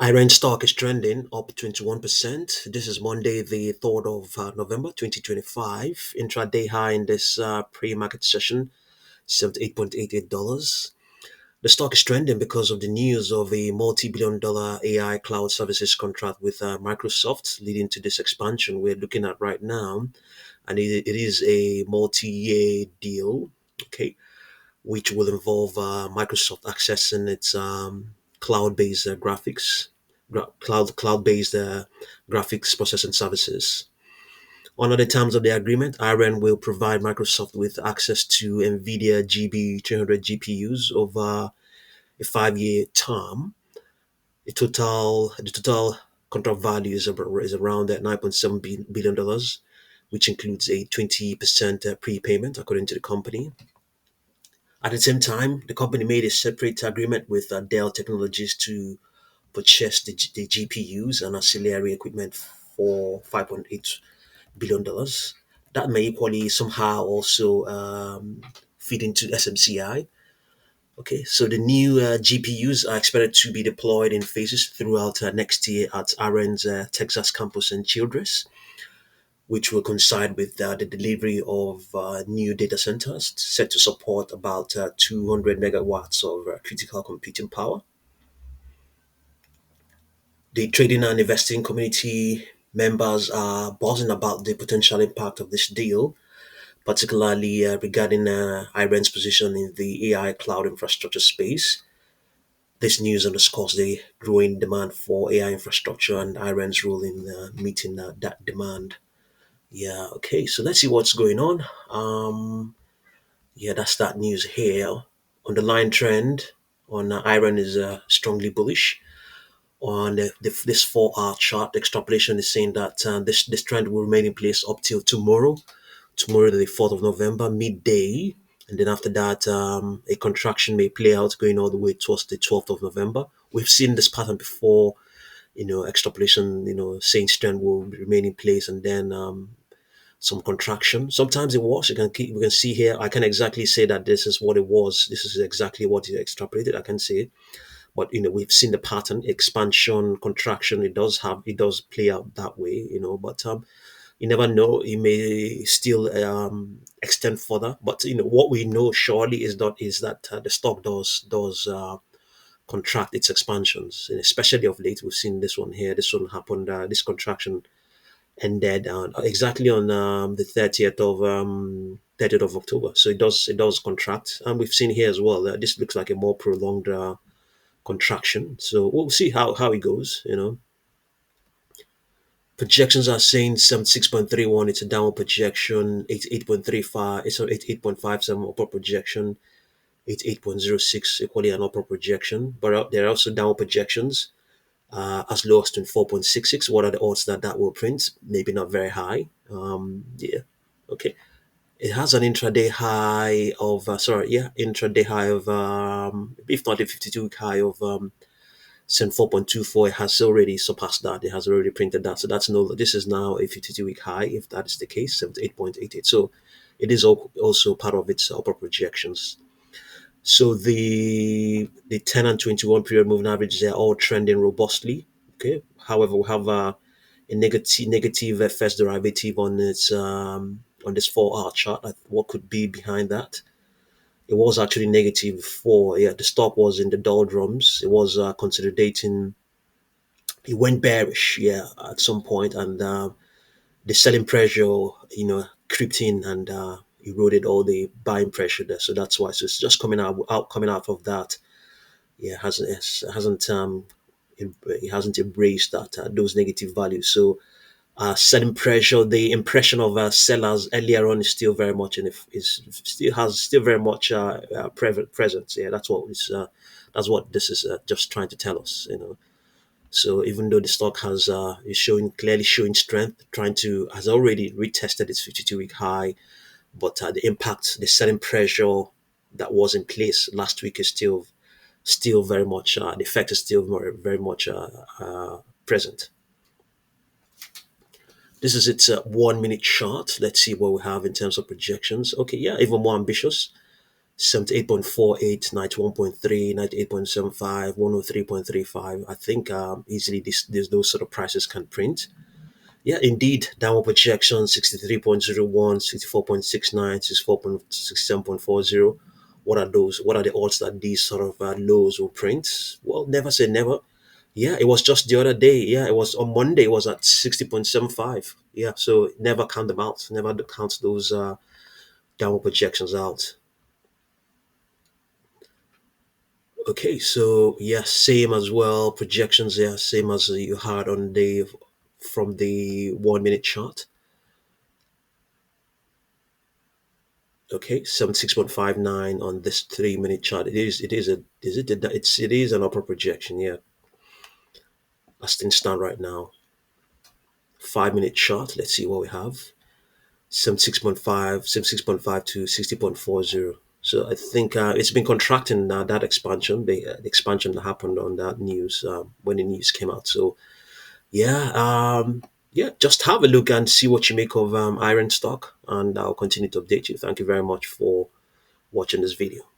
IREN stock is trending up 21%. This is Monday, the 3rd of November 2025. Intraday high in this pre-market session, $78.88. The stock is trending because of the news of a multi-billion dollar AI cloud services contract with Microsoft, leading to this expansion we're looking at right now. And it is a multi-year deal, okay, which will involve Microsoft accessing its cloud-based cloud-based graphics processing services. Under the terms of the agreement, IREN will provide Microsoft with access to Nvidia GB300 GPUs over a 5-year term. The total contract value is around $9.7 billion, which includes a 20% prepayment, according to the company. At the same time, the company made a separate agreement with DELL Technologies to purchase the GPUs and ancillary equipment for $5.8 billion. That may equally somehow also feed into SMCI. Okay, so the new GPUs are expected to be deployed in phases throughout next year at IREN's Texas campus in Childress, which will coincide with the delivery of new data centers set to support about 200 megawatts of critical computing power. The trading and investing community members are buzzing about the potential impact of this deal, particularly regarding IREN's position in the AI cloud infrastructure space. This news underscores the growing demand for AI infrastructure and IREN's role in meeting that demand. Yeah, okay, so let's see what's going on. Yeah, that's that news here. Underlying trend on IREN is strongly bullish. On this 4-hour chart, the extrapolation is saying that this trend will remain in place up till tomorrow the 4th of November, midday. And then after that, a contraction may play out going all the way towards the 12th of November. We've seen this pattern before, extrapolation, saying trend will remain in place and then some contraction. Sometimes it was. We can see here. I can exactly say that this is what it was. This is exactly what it extrapolated. I can say it. But we've seen the pattern, expansion, contraction. It does play out that way. But you never know. It may still extend further. But what we know surely is that the stock does contract its expansions, and especially of late. We've seen this one here. This one happened. This contraction ended exactly on the 30th of October. So it does contract, and we've seen here as well. This looks like a more prolonged contraction. So we'll see how it goes. Projections are saying 76.31. It's a downward projection. 88.35. It's 8.57 upper projection. 88.06 equally an upper projection. But there are also downward projections as low as 24.66. What are the odds that will print? Maybe not very high. Yeah. Okay. It has an intraday high of if not a 52-week high of 74.24. It has already surpassed that. It has already printed that. So this is now a 52-week high, if that is the case, 78.88. So it is also part of its upper projections. So the 10 and 21 period moving averages, they're all trending robustly. Okay. However, we have a negative FS derivative on this 4-hour chart. What could be behind that? It was actually negative before. Yeah, the stock was in the doldrums. It was consolidating. It went bearish. Yeah, at some point, and the selling pressure, crept in and eroded all the buying pressure there. So that's why. So it's just coming out of that. Yeah, it hasn't embraced that those negative values. So selling pressure, the impression of sellers earlier on is still very much still very much present. Yeah, that's what this is just trying to tell us. So even though the stock is clearly showing strength, has already retested its 52-week high, but the selling pressure that was in place last week is still very much the effect is still very much present. This is its 1 minute chart. Let's see what we have in terms of projections. Okay, yeah, even more ambitious. 78.48, 91.3, 98.75, 103.35. I think easily those sort of prices can print. Yeah, indeed, downward projection 63.01, 64.69, 64.67.40. What are those? What are the odds that these sort of lows will print? Well, never say never. Yeah, it was just the other day. Yeah, it was on Monday, it was at 60.75. Yeah, so never count them out. Never count those downward projections out. Okay, so yeah, same as well. Projections, yeah, same as you had on the from the 1 minute chart. Okay, 76.59 on this 3 minute chart. It is an upper projection, yeah. As things stand right now. 5 minute chart, let's see what we have. 76.5 to 60.40. So I think it's been contracting that expansion, the expansion that happened on that news when the news came out. So yeah, yeah, just have a look and see what you make of IREN stock, and I'll continue to update you. Thank you very much for watching this video.